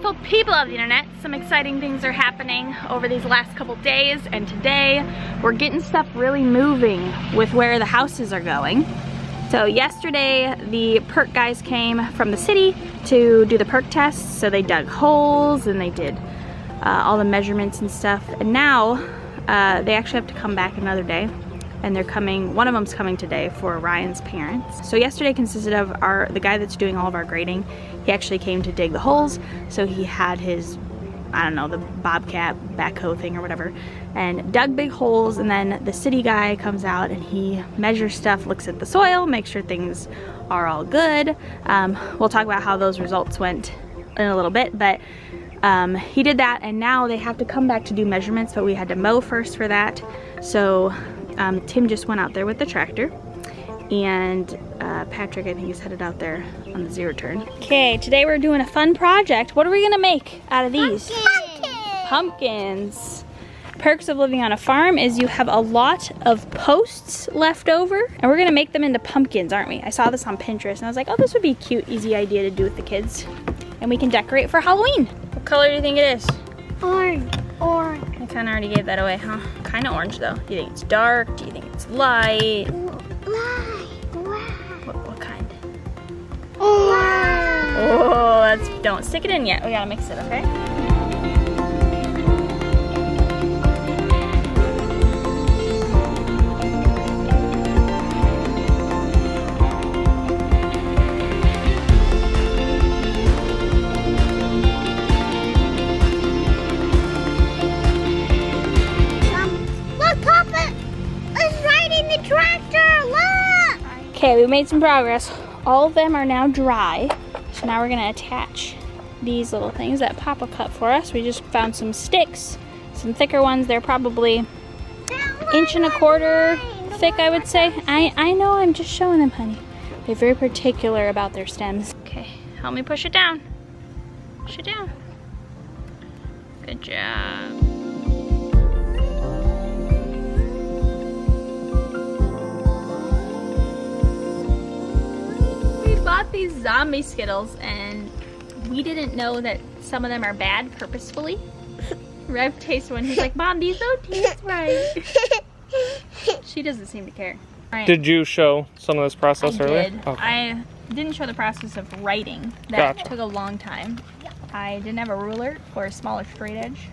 wonderful people of the internet. Some exciting things are happening over these last couple days, and today we're getting stuff really moving with where the houses are going. So yesterday the perc guys came from the city to do the perc tests, so they dug holes and they did all the measurements and stuff, and now they actually have to come back another day, and they're coming, one of them's coming today for Ryan's parents. So yesterday consisted of the guy that's doing all of our grading. He actually came to dig the holes, so he had his, I don't know, the bobcat backhoe thing or whatever, and dug big holes, and then the city guy comes out and he measures stuff, looks at the soil, makes sure things are all good. We'll talk about how those results went in a little bit, but he did that, and now they have to come back to do measurements, but we had to mow first for that. So Tim just went out there with the tractor, and Patrick, I think, is headed out there on the zero turn. Okay, today we're doing a fun project. What are we gonna make out of these? Pumpkins. Perks of living on a farm is you have a lot of posts left over, and we're gonna make them into pumpkins, aren't we? I saw this on Pinterest and I was like, oh, this would be a cute, easy idea to do with the kids. And we can decorate for Halloween. What color do you think it is? Orange. Orange. I kind of already gave that away, huh? Kind of orange though. Do you think it's dark? Do you think it's light? Light. What kind? Light. Oh, don't stick it in yet. We gotta mix it, okay? Okay, we made some progress. All of them are now dry. So now we're gonna attach these little things that Papa cut for us. We just found some sticks, some thicker ones. They're probably 1.25 inches thick, I would say. I know, I'm just showing them, honey. They're very particular about their stems. Okay, help me push it down. Push it down. Good job. Bought these zombie Skittles, and we didn't know that some of them are bad purposefully. Rev tasted one. He's like, Mom, these don't taste right. She doesn't seem to care. Right. Did you show some of this process earlier? I did. Okay. I didn't show the process of writing. That took a long time. I didn't have a ruler or a smaller straight edge,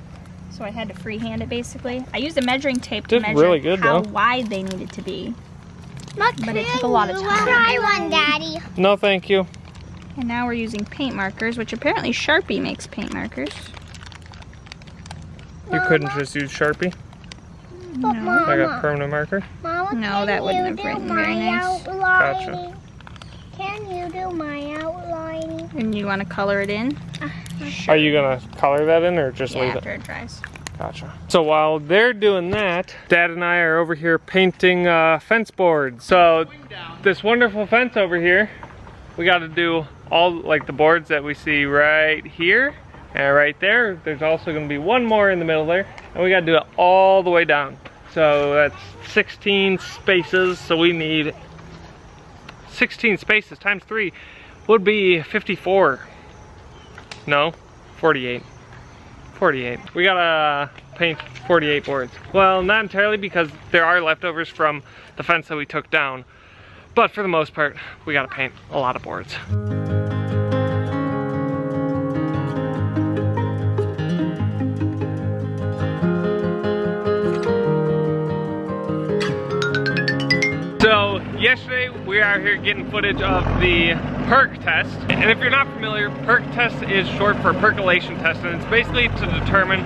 so I had to freehand it basically. I used a measuring tape to measure how wide they needed to be. But it took a lot of time. Try one, Daddy. No, thank you. And now we're using paint markers, which apparently Sharpie makes paint markers. You couldn't just use Sharpie? No. Like a permanent marker? Mama, no, that wouldn't have written very nice. Gotcha. Can you do my outlining? And you want to color it in? Sure. Are you going to color that in or just leave it? After it dries. Gotcha. So while they're doing that, Dad and I are over here painting fence boards. So this wonderful fence over here, we got to do all like the boards that we see right here and right there. There's also going to be one more in the middle there, and we got to do it all the way down. So that's 16 spaces. So we need 16 spaces times 3 would be 54. No, 48. 48. We gotta paint 48 boards. Well, not entirely, because there are leftovers from the fence that we took down. But for the most part, we gotta paint a lot of boards. So yesterday we are here getting footage of the perc test, and if you're not familiar, perc test is short for percolation test, and it's basically to determine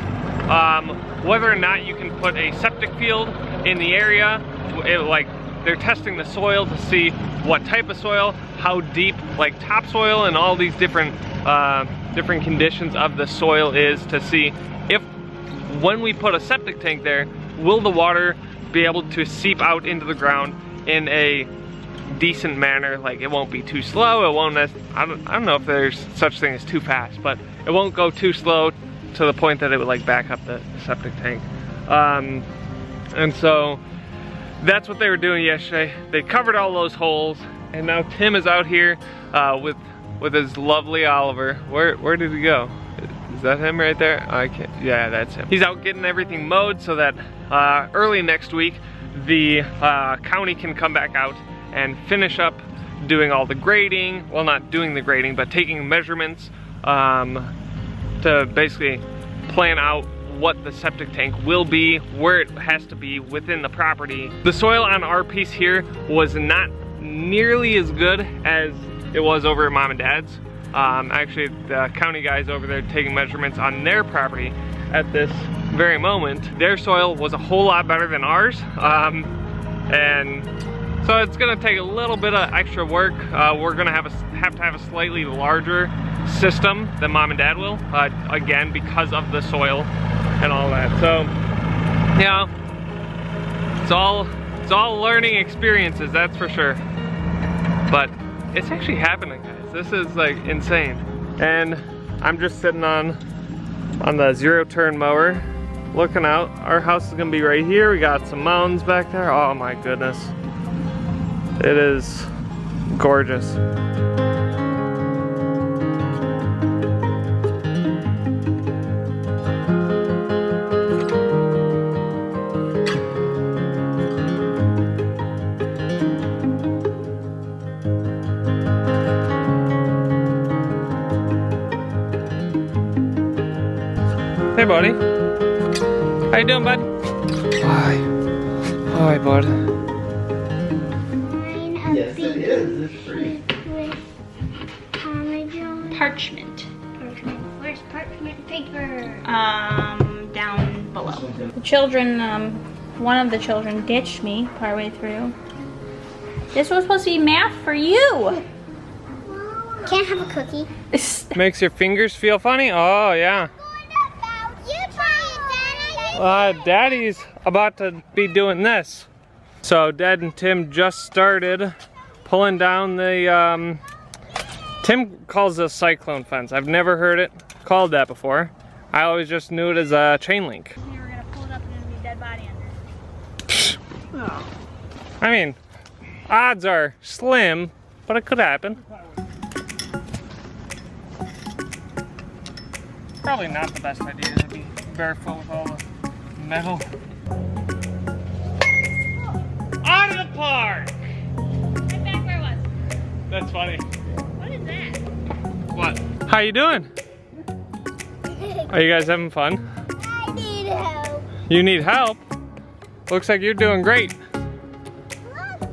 whether or not you can put a septic field in the area. Like, they're testing the soil to see what type of soil, how deep, like topsoil, and all these different different conditions of the soil is, to see if when we put a septic tank there, will the water be able to seep out into the ground in a decent manner. Like, it won't be too slow, it won't, I don't know if there's such thing as too fast, but it won't go too slow to the point that it would like back up the septic tank. And so that's what they were doing yesterday. They covered all those holes, and now Tim is out here with his lovely Oliver. Where did he go? Is that him right there? I can't, yeah, that's him. He's out getting everything mowed so that early next week, the county can come back out and finish up doing all the grading. Well, not doing the grading, but taking measurements to basically plan out what the septic tank will be, where it has to be within the property. The soil on our piece here was not nearly as good as it was over at Mom and Dad's. Actually, the county guys over there taking measurements on their property at this very moment, their soil was a whole lot better than ours. And so it's gonna take a little bit of extra work. We're gonna have to have a slightly larger system than Mom and Dad will, again, because of the soil and all that. So, yeah, it's all learning experiences, that's for sure. But it's actually happening, guys. This is like insane. And I'm just sitting on the zero-turn mower, looking out. Our house is gonna be right here. We got some mountains back there. Oh my goodness. It is gorgeous. Hey, buddy. How you doing, bud? Hi. Hi, bud. Yes, it is. It's free. With Parmesan. Parchment. Where's parchment paper? Down below. The children, one of the children ditched me partway through. This was supposed to be math for you. Can't have a cookie. Makes your fingers feel funny? Oh, yeah. Daddy's about to be doing this. So Dad and Tim just started pulling down the, Tim calls this Cyclone fence. I've never heard it called that before. I always just knew it as a chain link. We were gonna pull it up and there'd be a dead body under. Oh. I mean, odds are slim, but it could happen. Probably not the best idea to be barefoot with all the metal. Out of the park! Right back where it was. That's funny. What is that? What? How you doing? Are you guys having fun? I need help. You need help? Looks like you're doing great. Look,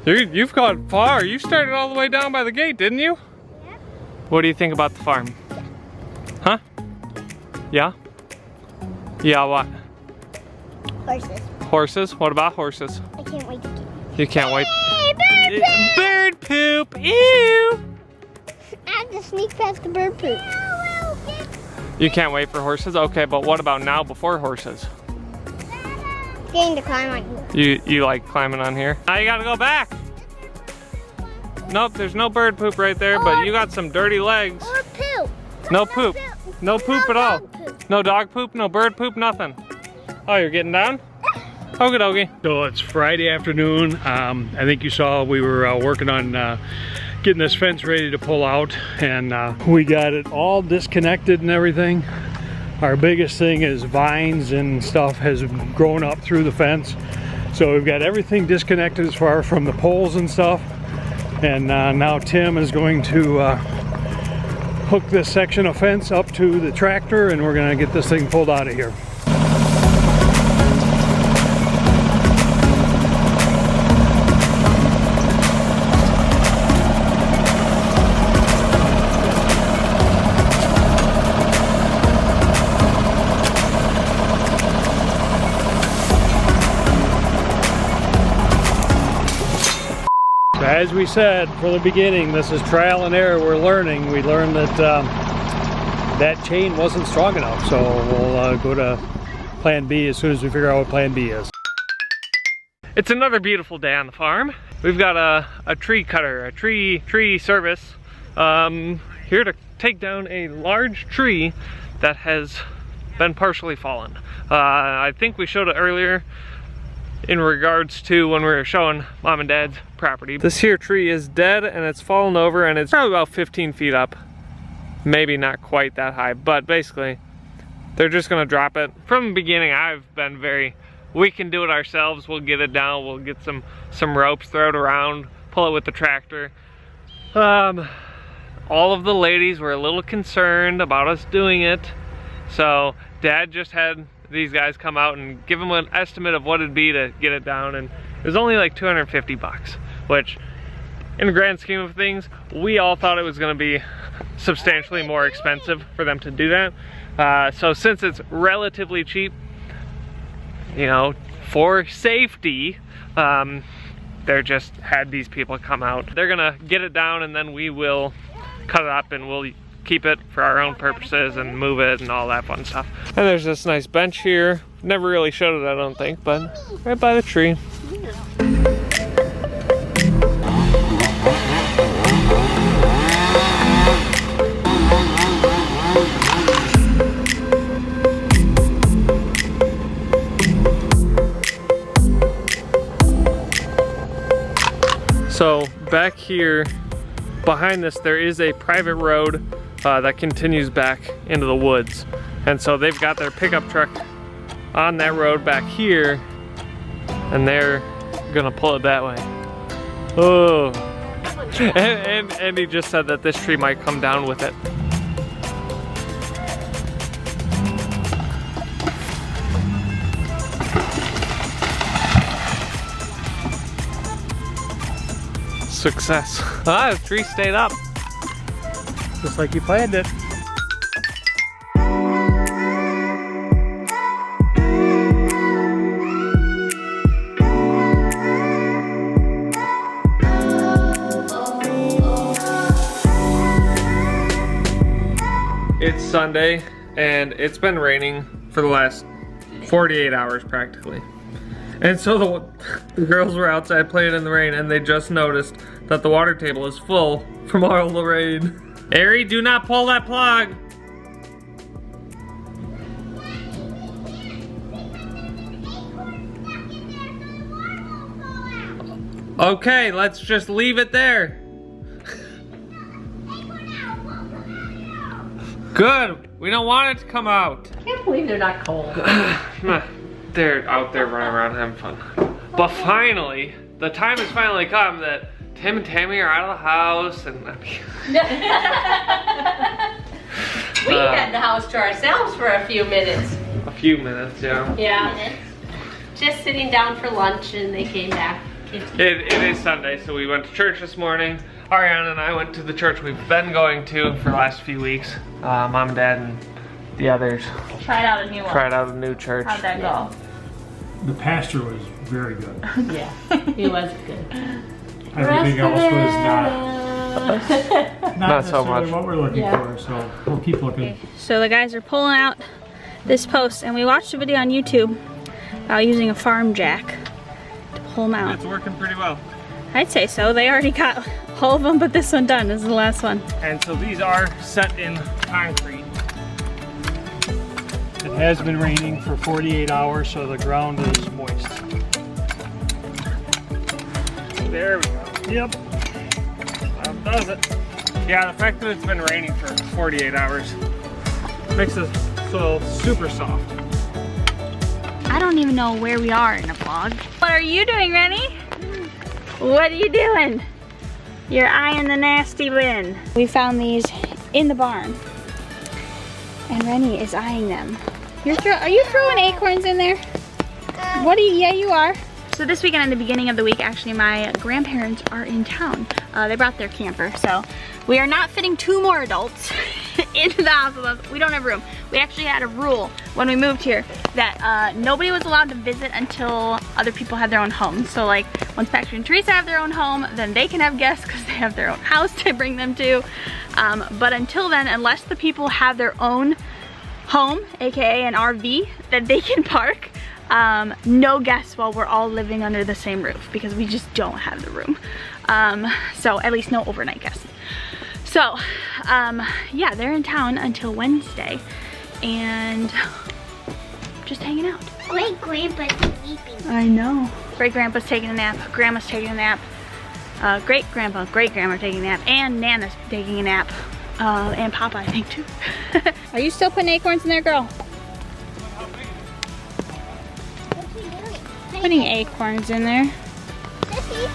Daddy. You've gone far. You started all the way down by the gate, didn't you? Yep. What do you think about the farm? Huh? Yeah? Yeah, what? Horses. Horses? What about horses? I can't wait to get. You can't wait. Hey, bird poop! Bird poop! Ew! I have to sneak past the bird poop. You can't wait for horses? Okay, but what about now before horses? Getting to climb on you. You like climbing on here? Now you gotta go back. Nope, there's no bird poop right there, but you got some dirty legs. Or poop. No poop. No poop at all. Poop. No dog poop, no bird poop, nothing. Oh, you're getting down? Okie dokie. So it's Friday afternoon. I think you saw we were working on getting this fence ready to pull out, and we got it all disconnected and everything. Our biggest thing is vines and stuff has grown up through the fence. So we've got everything disconnected as far from the poles and stuff. And now Tim is going to hook this section of fence up to the tractor, and we're gonna get this thing pulled out of here. As we said from the beginning, this is trial and error. We're learning. We learned that that chain wasn't strong enough, so we'll go to plan B as soon as we figure out what plan B is. It's another beautiful day on the farm. We've got a tree cutter, a tree service here to take down a large tree that has been partially fallen. I think we showed it earlier in regards to when we were showing Mom and Dad's property. This here tree is dead and it's fallen over, and it's probably about 15 feet up. maybe not quite that high, but basically they're just gonna drop it. From the beginning, I've been very, we can do it ourselves, we'll get it down, we'll get some ropes, throw it around, pull it with the tractor. All of the ladies were a little concerned about us doing it, so Dad just had these guys come out and give them an estimate of what it'd be to get it down, and it was only like 250 bucks, which in the grand scheme of things, we all thought it was gonna be substantially more expensive for them to do that. So since it's relatively cheap, you know, for safety, they're just had these people come out. They're gonna get it down and then we will cut it up and we'll keep it for our own purposes and move it and all that fun stuff. And there's this nice bench here. Never really showed it, I don't think, but right by the tree. So back here behind this there is a private road that continues back into the woods, and so they've got their pickup truck on that road back here and they're gonna pull it that way. Oh, and he just said that this tree might come down with it. Success. Ah, the tree stayed up. Just like you planned it. It's Sunday and it's been raining for the last 48 hours practically. And so the girls were outside playing in the rain and they just noticed that the water table is full from all the rain. Ari, do not pull that plug. Okay, let's just leave it there. Good, we don't want it to come out. I can't believe they're not cold. They're out there running around having fun. But finally, the time has finally come that Tim and Tammy are out of the house and We had the house to ourselves for a few minutes. a few minutes, yeah. Yeah. Just sitting down for lunch and they came back. It is Sunday, so we went to church this morning. Ariana and I went to the church we've been going to for the last few weeks. Mom, Dad, and the others Tried out a new one. tried out a new church. How'd that go? The pastor was very good. Yeah, he was good. Everything else was not Not so necessarily much. what we're looking Yeah. for, so we'll keep looking. So the guys are pulling out this post, and we watched a video on YouTube about using a farm jack to pull them out. It's working pretty well. I'd say so. They already got all of them, but this one done. This is the last one. And so these are set in concrete. It has been raining for 48 hours, so the ground is moist. There we go. Yep. That does it. Yeah, the fact that it's been raining for 48 hours makes the soil super soft. I don't even know where we are in a vlog. What are you doing, Rennie? What are you doing? You're eyeing the nasty bin. We found these in the barn, and Rennie is eyeing them. Are you throwing acorns in there? What are you? Yeah, you are. So this weekend, in the beginning of the week, actually my grandparents are in town. They brought their camper, so we are not fitting 2 more adults into the house with us. We don't have room. We actually had a rule when we moved here that nobody was allowed to visit until other people had their own homes. So like once Patrick and Teresa have their own home, then they can have guests because they have their own house to bring them to. But until then, unless the people have their own home, aka an RV that they can park, no guests while we're all living under the same roof because we just don't have the room. So at least no overnight guests. So yeah, they're in town until Wednesday and just hanging out. Great grandpa's sleeping. I know. Great grandpa's taking a nap, grandma's taking a nap, great grandma taking a nap, and Nana's taking a nap. And Papa, I think too. Are you still putting acorns in there, girl? What's he doing? Putting acorns in there. Sissy.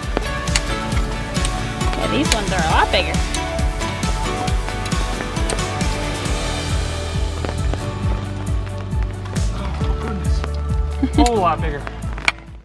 Yeah, these ones are a lot bigger. A whole lot bigger.